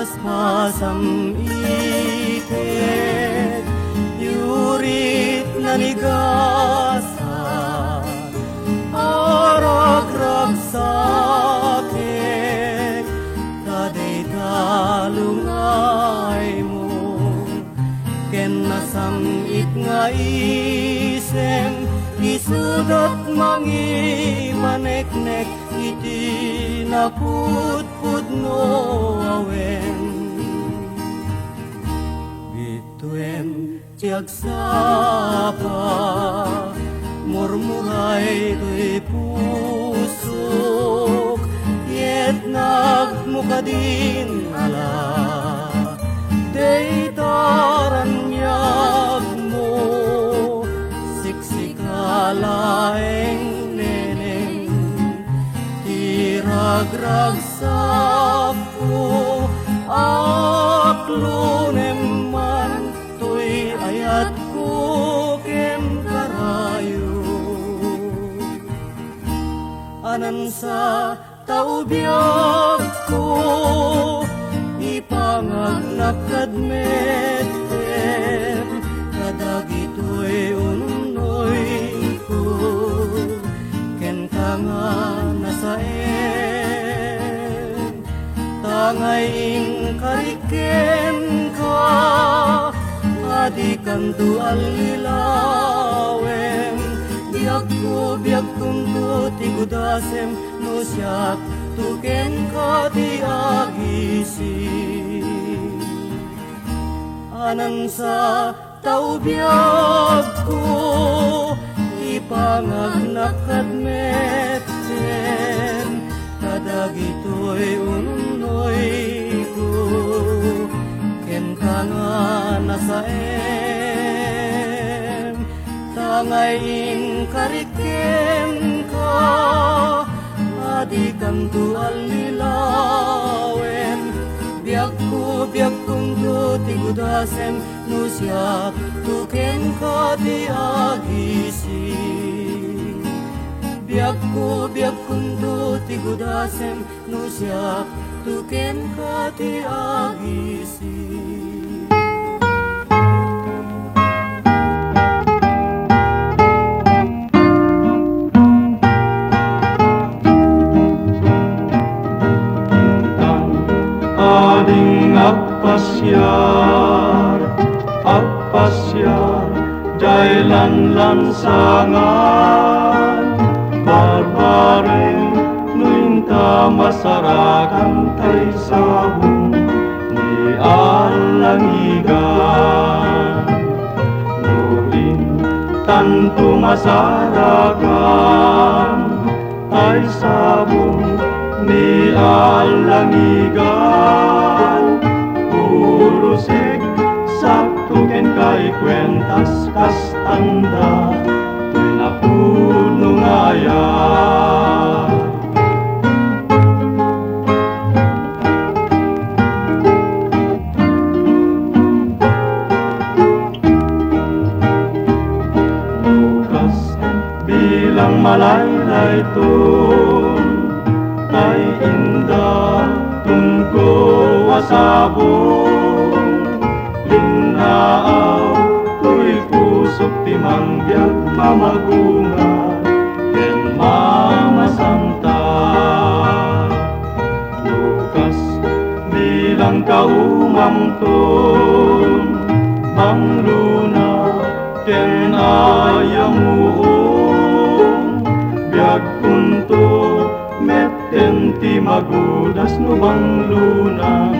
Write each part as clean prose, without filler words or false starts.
paspasam iket yurit nanigasa arag-rag sakit kaday talungay mo ken nasamit nga isem isudot mangi maneknek iti naputpud no awen bituem tiag sapa murmuray to'y pusok yet nagmukadin ala dey taranyag mo siksikalaeng neneng tiragrag sapo aklunem man to'y ayat ko ken karayo anan sa taubiyag ko ipangagnak kadmetem kadagito'y ununoy ko ken kanga nasaen tangaying kariken ka adi kanto alilawem biag kunto tigudasem no siyak tuken ka di agising anan sa taubiyag ko ipangagnak kadmetem kadagito'y ununoy ko ken kanga nasaem tangaying kariken ka adi kanto alilawem biag kunto tigudasem no siyak tuken ka di agising biag kunto tigudasem no siyak tuken ka di agising Agpasyar, jailan lansangan, barbareng nuinta masarakan tay sabong ni alangigan. Nuin tanto masarakan tay sabong ni alangigan. Urusik sakto ken kay kwentas kastanda tuy napuno ngaya bukas bilang malaylay tun tay indah tungko wasabong linaaw to'y pusok timangbyag mamagunga ken mamasanta lukas bilang kaumamton mangluna ken ayamuon biag kunto metten ti magudas no bangluna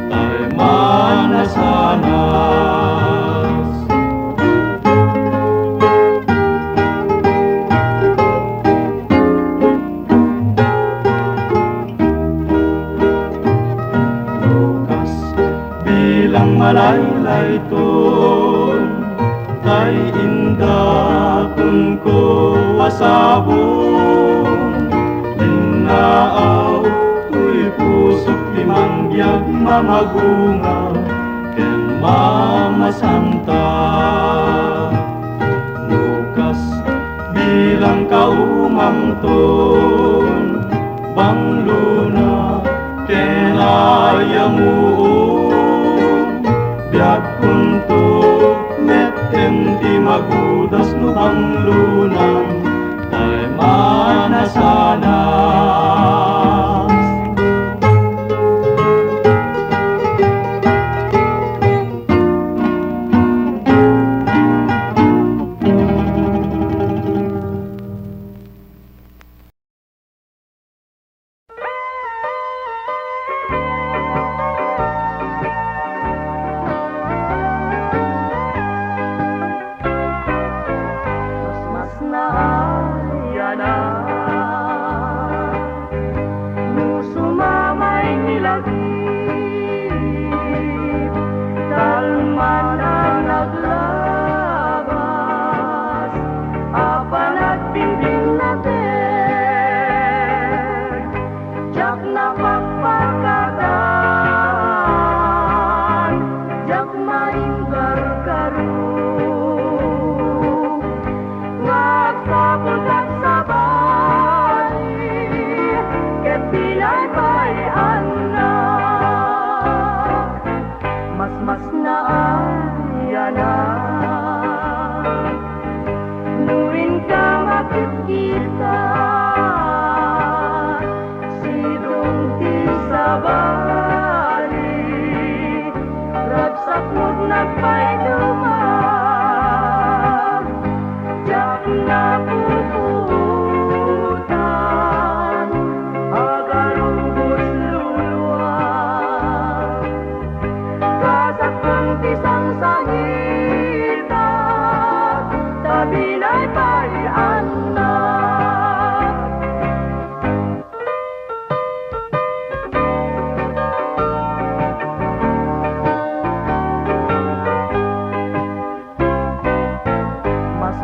tay manasanas lukas bilang malaylay ton tay indah tungko wasabon linaaw tuy pusok timangbyag mamagunga ken mamasanta lukas bilang kaumamton bangluna ken ayamuon biag kunto metten ti magudas no panglunan ay manasanas. Mas naayana no sumamay nilagip kalma na naglabas apan at pimpin natin jak napagpagkatan jak mainggar-garo nagtapos at sabali ket pinaypayan na mas naayana nurin ka makikita sidong ti sabali ragsak mo't nagpayduma jak napuputan agarong busluluan kasak kong tisang sangita tabi na'y palian na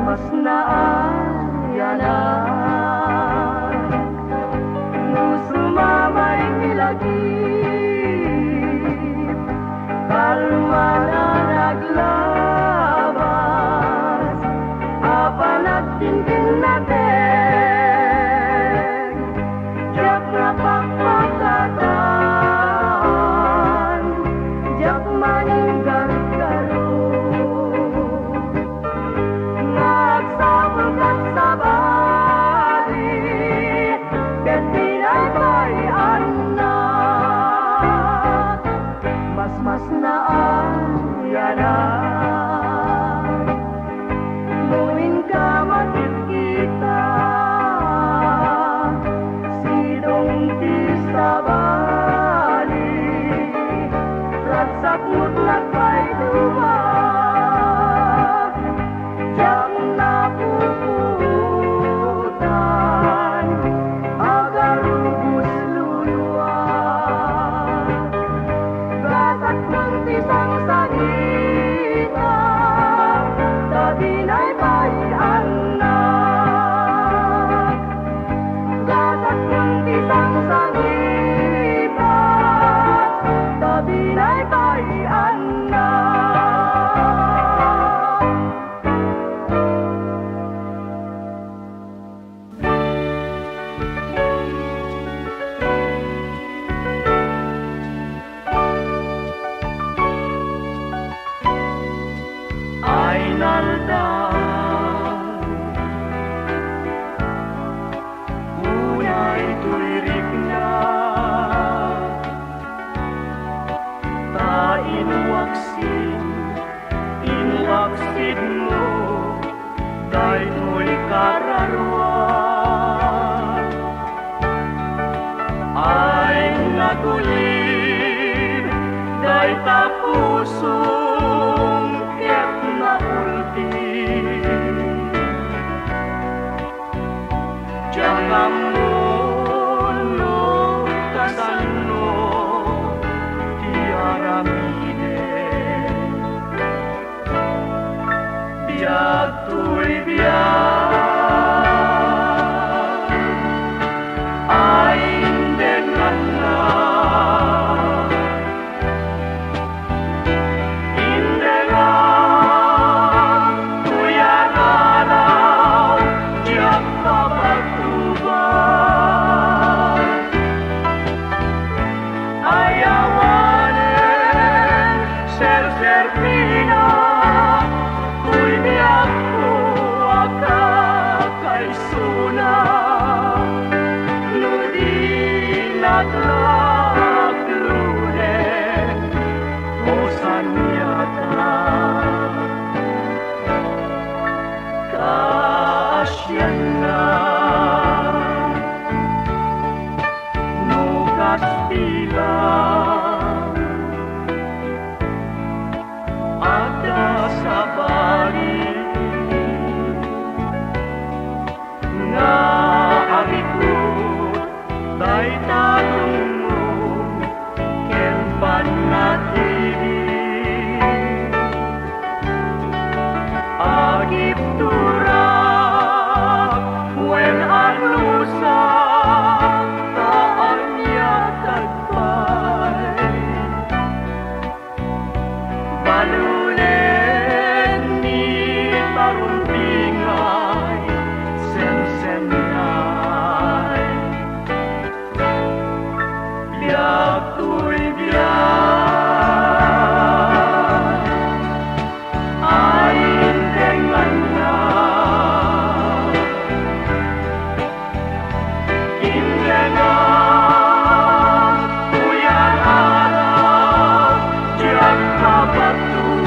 mas naayana no sumamay nilagip kalma na naglabas apan at tintin natin jak napagpagkatan jak maninggar-garo nagsabog at sabali ket pinaypayan na mas naayana nuwin ka makikita sidong ti sabali ragsak mo't nagpayduma jak napuputan agarong busluluan gasak ng tisang sangita tabi na'y payan na gasak ng tisang sangita tabi na'y payan na. Ay naldan unay tulirik na ta inwaksid mo daytoy kararuan ay natulid day tapusong ket naulti jakamuno kasano ti aramide biag tuy biag ay indekan na Serpina, tuy biyak ko akakaisuna, nudin at laklunen, o sanyata. Kaasyan na, nugat bilang, ada sa balik nga abikot day tagong ken panatili agip turak wen anusa taan niya tagpay balulen ni tarumpingay sensenay biyak tuy biyak ay tengan na indengan kuyan araw diyak kapatuan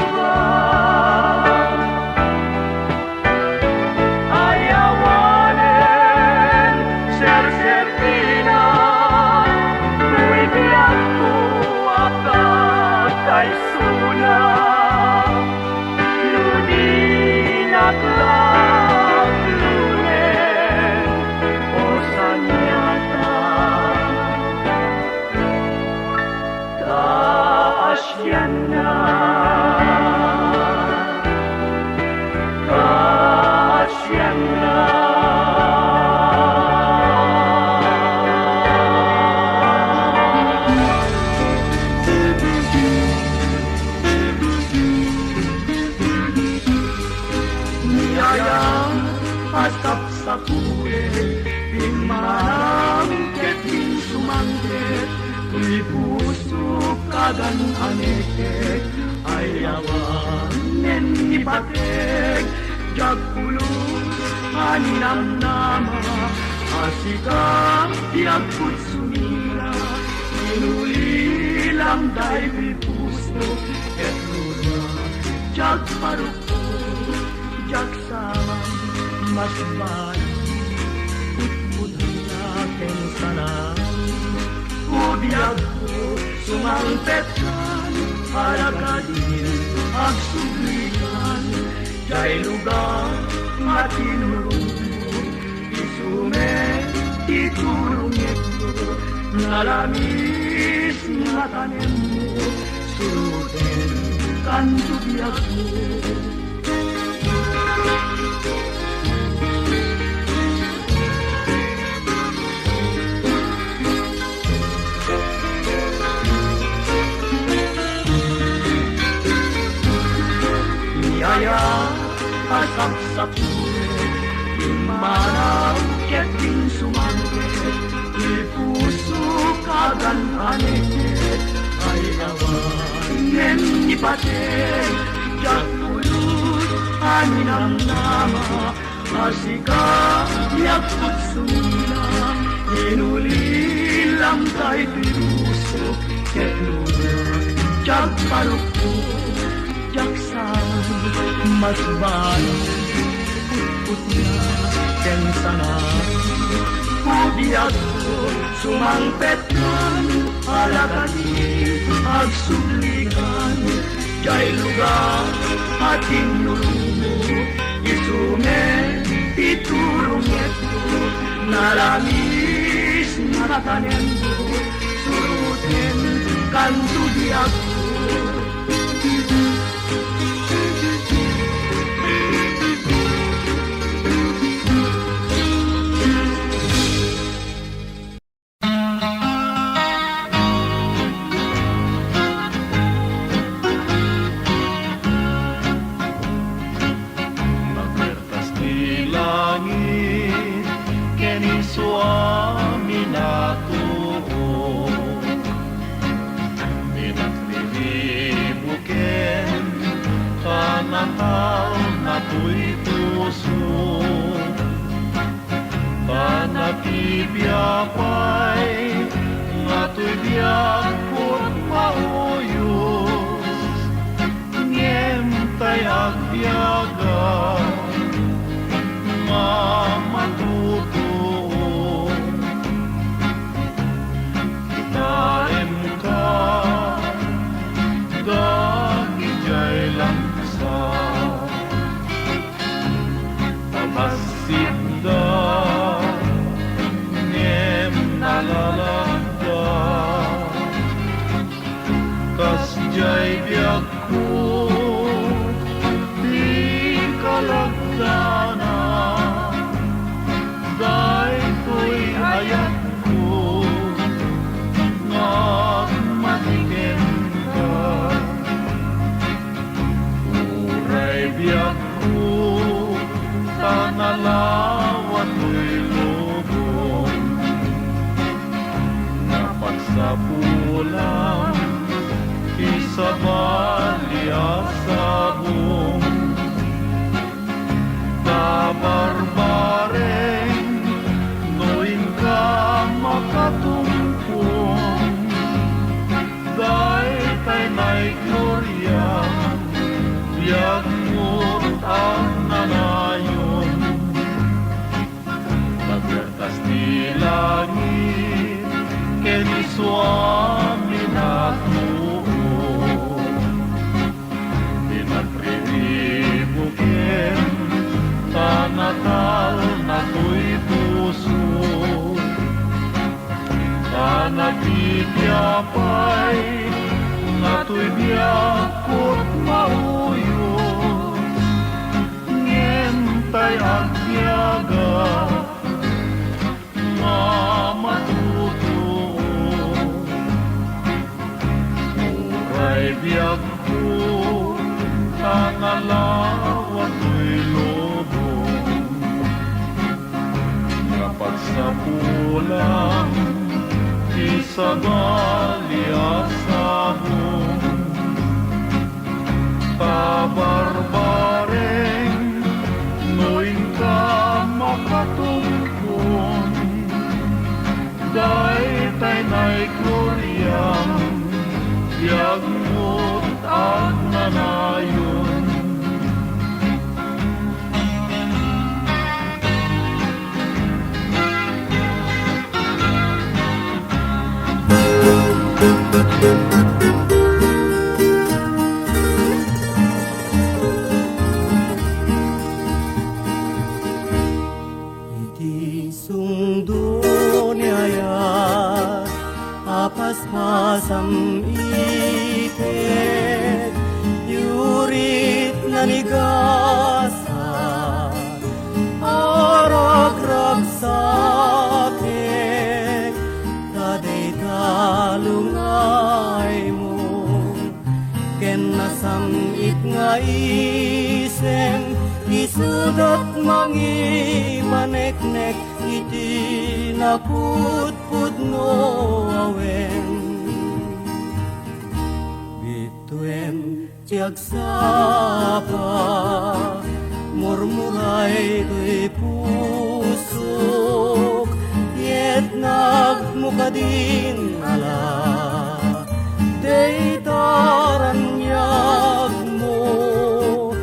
ayawanen serserpina tuy biyak ko akakaisuna nudin at laklunen o sanyata kaasyan na kaasyan na niyayang asap sa kuwe pinmanang keting sumangkit tuy puso kagan anekek ayawanen ni patek jagpulus aninam nama asikang tiagput sumila inulilang day puso et lura jagparuko jagsaman mas baik putputlaken sana ubiyak ko sumangpetkan harakadir agsuglikan jay lugar matinurong isume iturungit ko nalamis nga tanem mo suruten kan tubiyak mo niyaya asap sa puwe imanaw keting sumangkit di puso kagan aneket ay awanen ni patek jagpulus aninam nama asika yakut sumila inulilang kay piruso ketluna jagparuko jaksan mas baik putputna ken sana ubiyak ko sumangpetkan alakadi agsuglikan jay lugar ating nulumo isume iturunget ko nalamis nga tanem ko suruten kan tubiyak ko natal na tuy puso, panakibiyapay nga tuy biyak kung mauyos, ngem tay agbiyaga mamatuto. Kitaem ka dagijay langsa, tabasidda ngem nalalagda, kasjay biyak ko di kalagdana, day ko'y ayat ko nga matigin ka. Uray biyak ko tanalawat ko'y lubong, napagsapulang isabali asabong, tabarbareng noin ka makatungkong, dahil kay na'y gloria, biyak mo't ang nanayon. Pagkertas di langit, keni suami natuo, dinagribukin tanatal na tuy puso, tanagbibyapay nga tuy biyak ko't mauyos, ngentay agbiyaga nga matuto. Uray biyak ko tanalawat ko'y lubong, napagsapulang isabali asabong, tabarbareng noin ka makatungkong, day tay na'y gloryang biyak mo't ang nanayon. Iti sungdo niya apas-pasam iket, yurit na nigasa, arag-rag sakit, taday talungay mo, ken nasamit nga isem, isudat mangimaneknek, iti naputput no awen. Bituem tiagsapa, murmuray to'y pusok, yet nagmukadin ala, dey taranyag mo,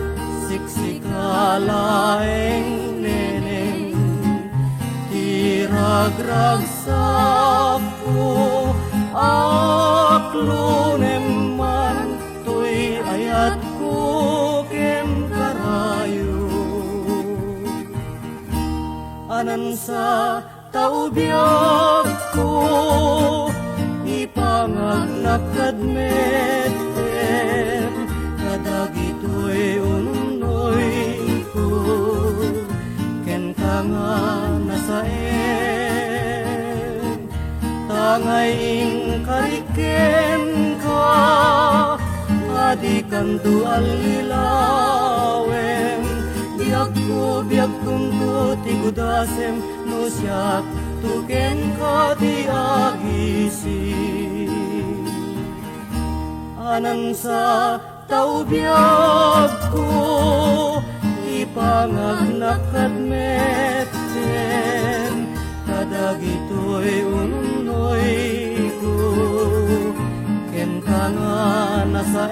siksikalaeng neneng, tiragragsak ko, aklunem man, to'y ayat ko ken karayo. Anan sa taubiyag ko, ipangagnak kadmetem, kadagito'y ununoy ko, ken kanga nasaen, tangaying kariken ka, adikan tu alilawem, biyak kunto tigudasem, no siyak tuken ka ti agisi. Anan sa Ataw biyag ko ipangagnak at meten kadagitoy ununoy ko ken tangan nasaem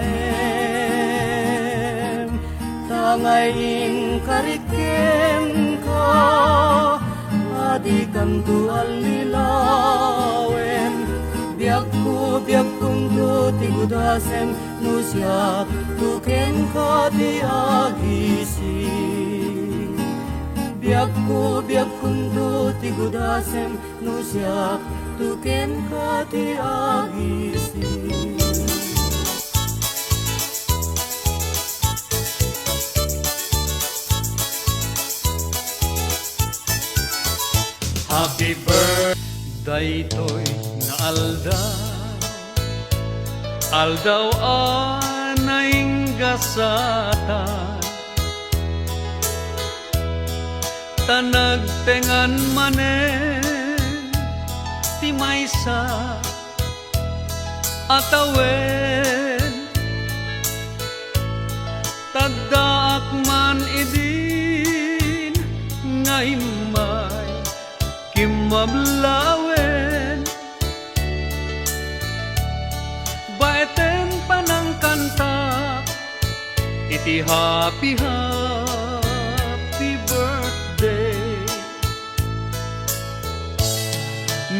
tangay ing kariken ka adi kanto alilawen biag kong do tigudasem nusyak tuken ka di agising biag kong do tigudasem nusyak tuken ka di agising. Happy birthday to'y na aldaw anaing gasatan tanagtengan manen ti maysa atawen tagdaak man idin ngaymay kimablawen baeten panang kanta iti happy birthday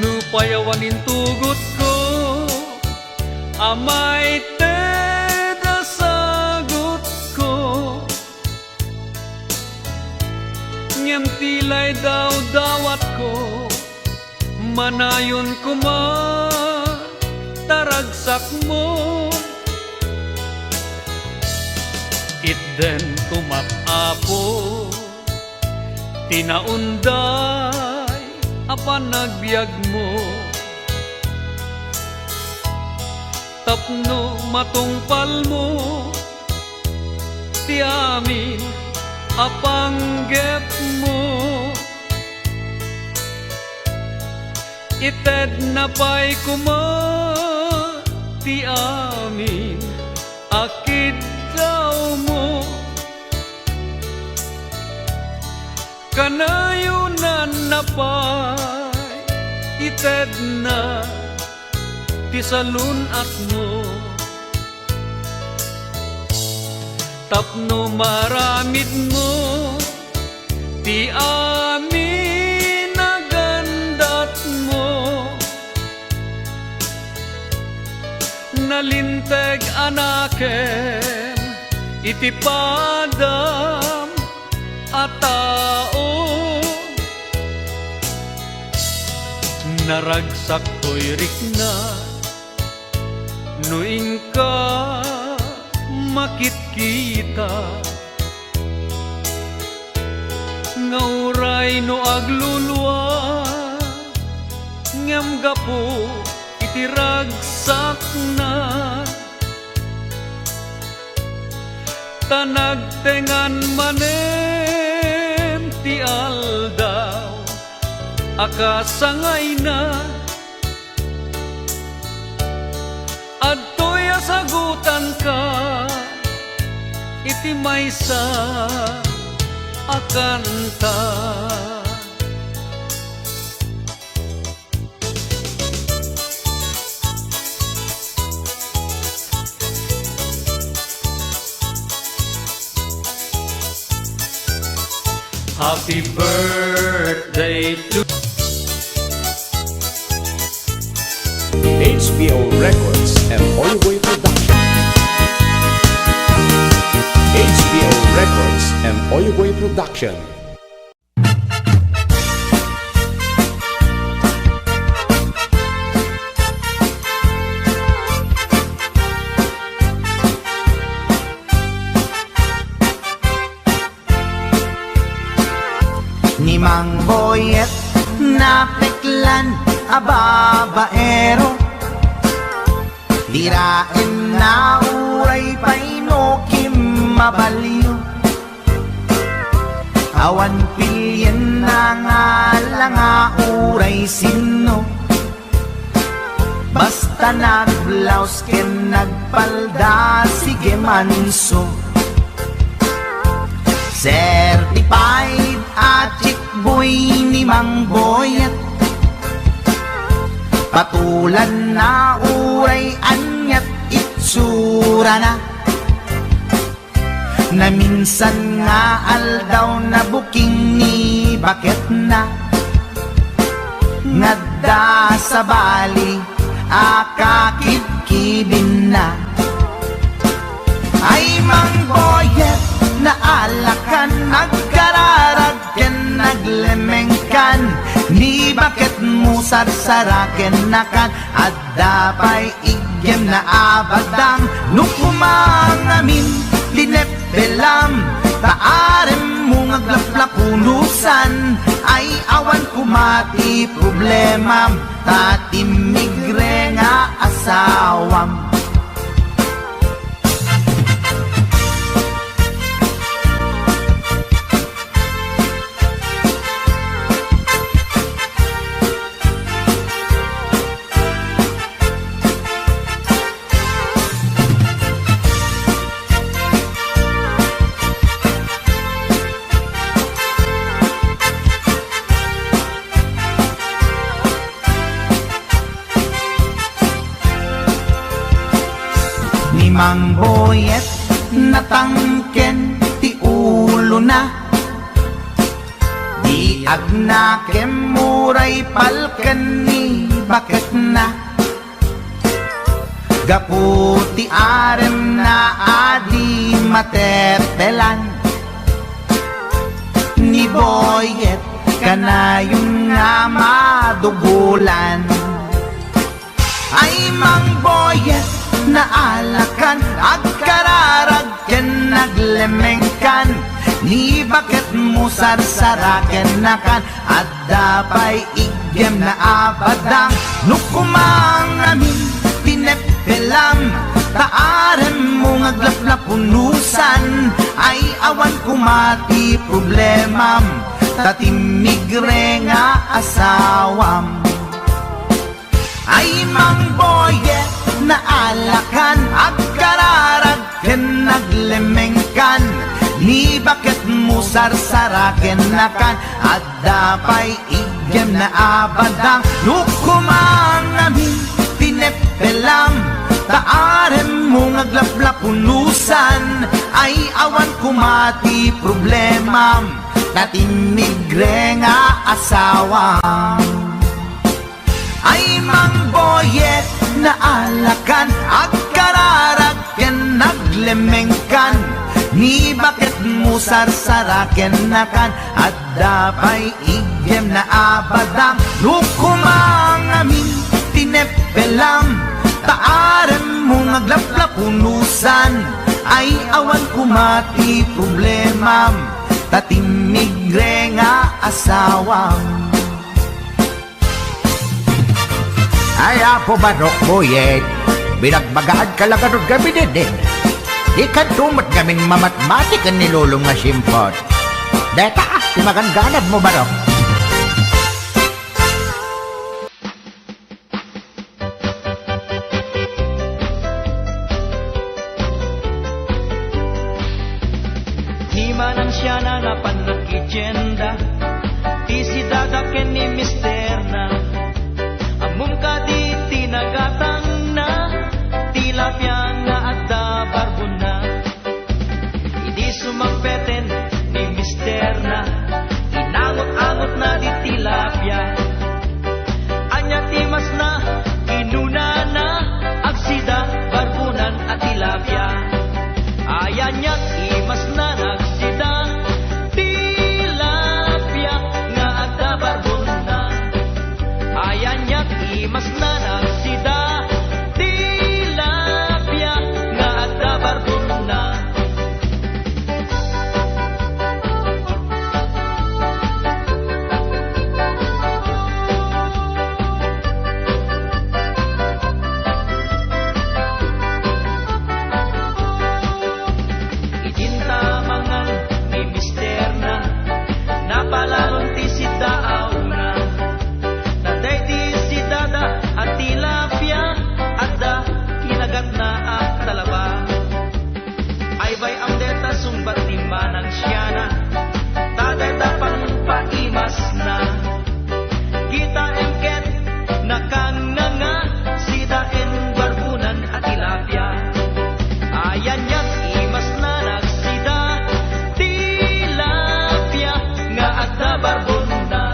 nupayawanin tugot ko amay teda sagot ko ngem tilay daw dawat ko manayon ko taragsak mo itden kumapapo tinaunday apan nagbiag mo tapno matungpal mo ti amin apanggep mo ited na pa'y ti amin akid daw mo kanayunan na pa'y ited na ti salunat mo tapno maramid mo ti amin nagandat mo nalinteg anakem iti padam a tao naragsak ko'y rikna no ingka makitkita ngauray no aglulwa ngem gapo iti ragsak na tanagtengan manem ti aldaw akasangay na adtoy asagutan ka iti maysa akanta Happy birthday to HBO Records and Oyuboy Production. HBO Records and Oyuboy Production. Ni Mang Boyet na peklan a babaero dirain na uray painokim mabaliw awan pilyen na nga langa uray sino basta nag-blouse ken nagpalda, sige manso. Certified at chick boy ni Mang Boyet, patulan na uray anyat itsura na, na minsan nga aldaw na buking ni bakit na, ngadda sa bali akakibkibin na. Ay Mang Boyet, naalakan, nagkararag ken naglemengkan, ni bakit mo sarsaraken nakan, at dapay igyem na abadang, nukumangamin linepelam, taarem mo ngaglaplapunusan, ay awan kumati problemam, tatimigre nga asawam. Mang Boyet, natangken ti ulo na, di agnakem muray palken ni bakit na, gaputi arem na adi matepelan, ni Boyet kanayong nga madugulan. Ay Mang Boyet, naalakan, agkararag ken naglemengkan, ni bakit mo sarsaraken nakan, at dapay igyem na abadang, nukumangamin pinepelam, taarem mo ngaglaplapunusan, ay awan kumati problemam, tatimigre nga asawam. Ay Mang Boyet, naalakan, agkararag ken naglemengkan, ni bakit mo sarsaraken nakan, at dapay igyem na abadang, nukumangamin pinepelam, taarem mo ngaglaplapunusan, ay awan kumati problemam, tatimigre nga asawam. Ay Mang Boyet, naalakan, agkararag ken naglemengkan, ni bakit mo sarsaraken nakan, at dapay igyem na abadang, nukumangamin tinepelam, taarem mo ngaglaplapunusan, ay awan kumati problemam, tatimigre nga asawam. Ay apo Manok Boyet, binagbagaan ka lang anong gabi din. Di ka tumat kaming mamatmatik ang nilulong na simpot. Deta, timagangganad mo Manok. Ni manang siya na napanagkijenda, di si dadaken ni mister na, amum ka di tinagatang na, tilapia na at dabarbo na. Hindi sumagpeten ni mister na, inangot-angot na di tilapia. Anya timas na, inuna na, agsida, barbunan at tilapia. Ayan niya, imas na nagsida, tilapia. talaba. Ay bay ang deta sumbat ni manang siyana, tadeta pang paimas na. Kita engket nakanganga, sida en barbunan at tilapia. Ayan yak imas na nagsida, tilapia nga adda barbuna.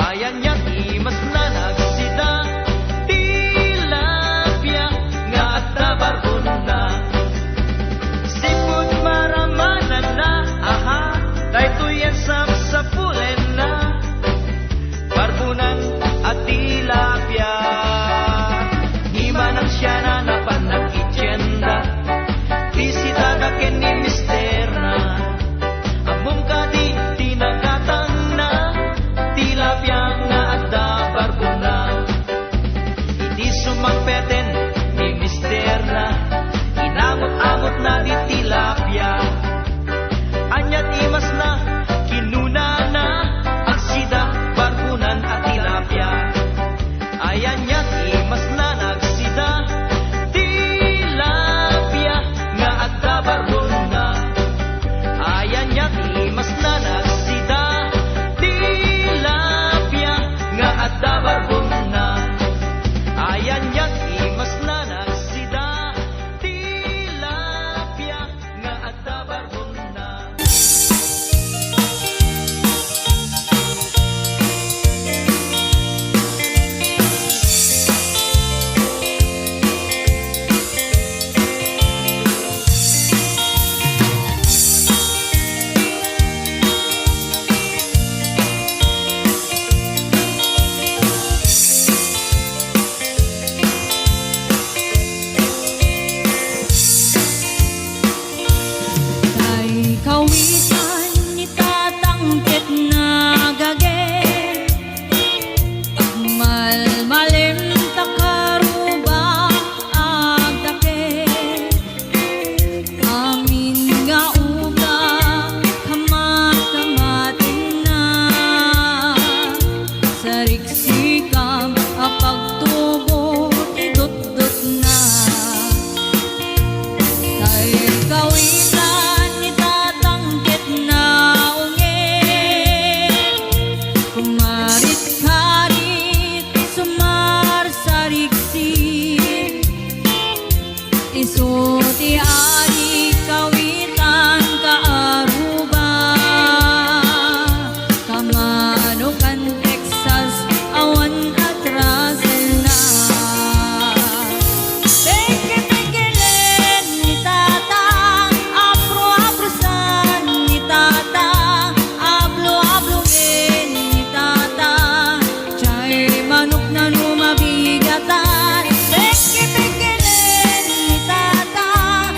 Ayan yak imas na nagsida, tilapia nga adda barbuna. Sipud maramanan na, aha, dahito yan sa pulen na, barbunan at tilapia. Imanang siya na napanakitsenda, bisita na ken ni mister na. Among ka di tinakatang na, tilapia nga adda barbuna. Iti sumangpeten ni mister na, inamot-amot na di tilapia. Anyat imas na, kinuna na, ang sida, barbunan at tilapia. Ayan yat imas na nagsida, tilapia nga adda barbuna. Ayan yat imas na nagsida, tilapia nga adda barbuna. Ayan yat imas na nagsida, tilapia nga adda barbuna. Kay kawisan ni tatangkit na gage, malmalim takaruba agdake. Amin nga uga kamat-kamatin na, sariksikam apagtubo idot-dot na. Kay kawisan ni tatangkit na unge, kumarit-karit sumarsariksik, isu ti ari kawitan kaaruba. Kamanukan Texas awan at Russell na. Peke-pekelen ni tatang, apro-aprosan ni tatang, ablo-abloin ni tatang, chay manok na lumabigatan. Peke-pekelen ni tatang,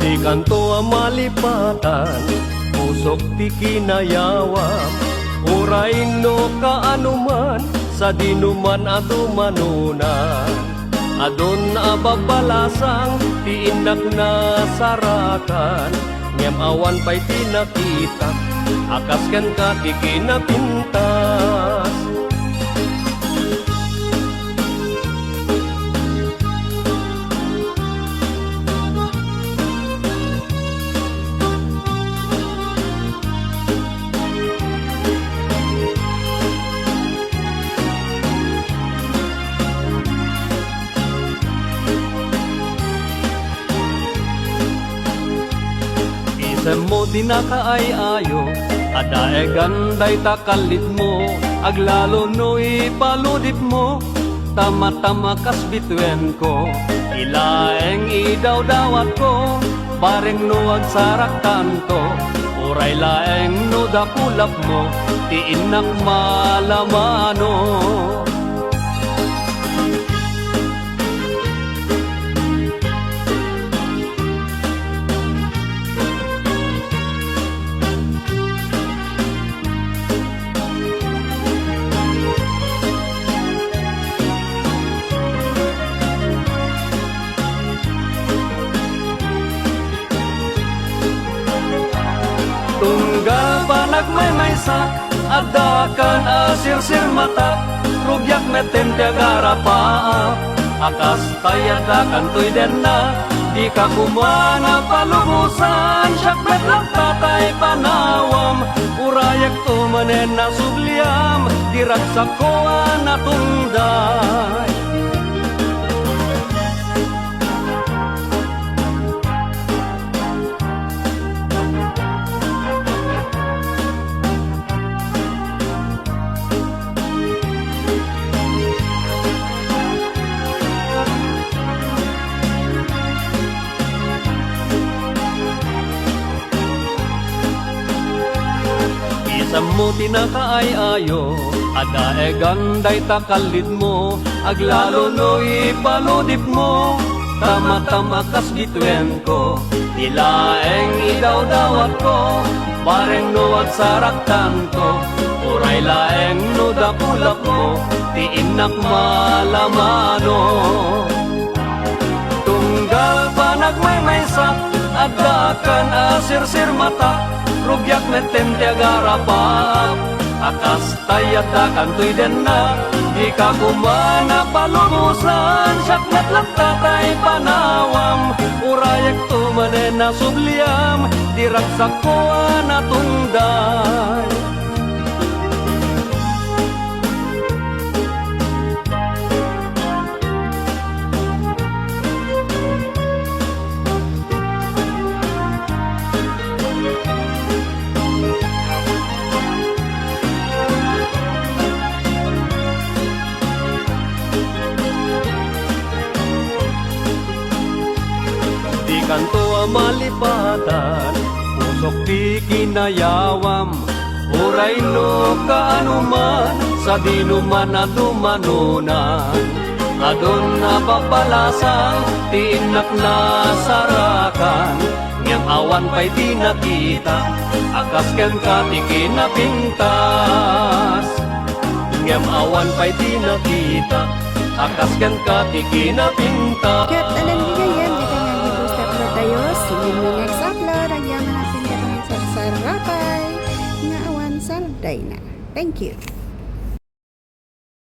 Di kanto malipatan, pusok ti kinayawam, uray no kaanuman, sa dinuman ato manunan. Adon ababalasang, ti inak na sarakan, ngem awan pa'y tinakita, akas kan ka ti kinapintas. Mo di nakaayayo, adae ganday takalit mo, aglalo no ipaludip mo, tama-tama kas bitwen ko, ilaeng idaw-dawat ko, bareng no agsarak tanto, uray laeng no dakulap mo, ti inak malamano. Tunggal panag may sak, adakan asir-sir mata, rugyak meten tiagara paap, akas tayadakan tuy den na, di ka kumana palubusan, syakmet lang tatay panawam, urayak tumanen na subliam, diragsak ko na tungday. Sa mo tinakaayayo, adae ganday takalid mo, aglalo no ipaludip mo, tama-tama kas bitwen ko, ilaeng idaw-dawat ko, bareng no agsarak tanto, uray laeng no dakulap mo, ti inak malamano. Tunggal panag may sak, adakan asir-sir mata, rugyak meten tiagara paap, akas tayadakan tuy den na, di ka kumana palubusan, syakmet lang tatay panawam, urayak tumanen na subliam, diragsak ko na tungday. Kanto malipatan, pusok ti kinayawam, uray no kaanuman, sa dinuman at umanunan. Adon na papalasang, ti inak na sarakan, ngem awan pa'y di nakita, akas ken ka ti kinapintas. Ngem awan pa'y di nakita, akas ken ka ti kinapintas. Kat alam niyo yan, di ka nga dito step na tayo. See you next upload. Agyaman natin ka sa sarapay. Nga awan sarday na. Thank you.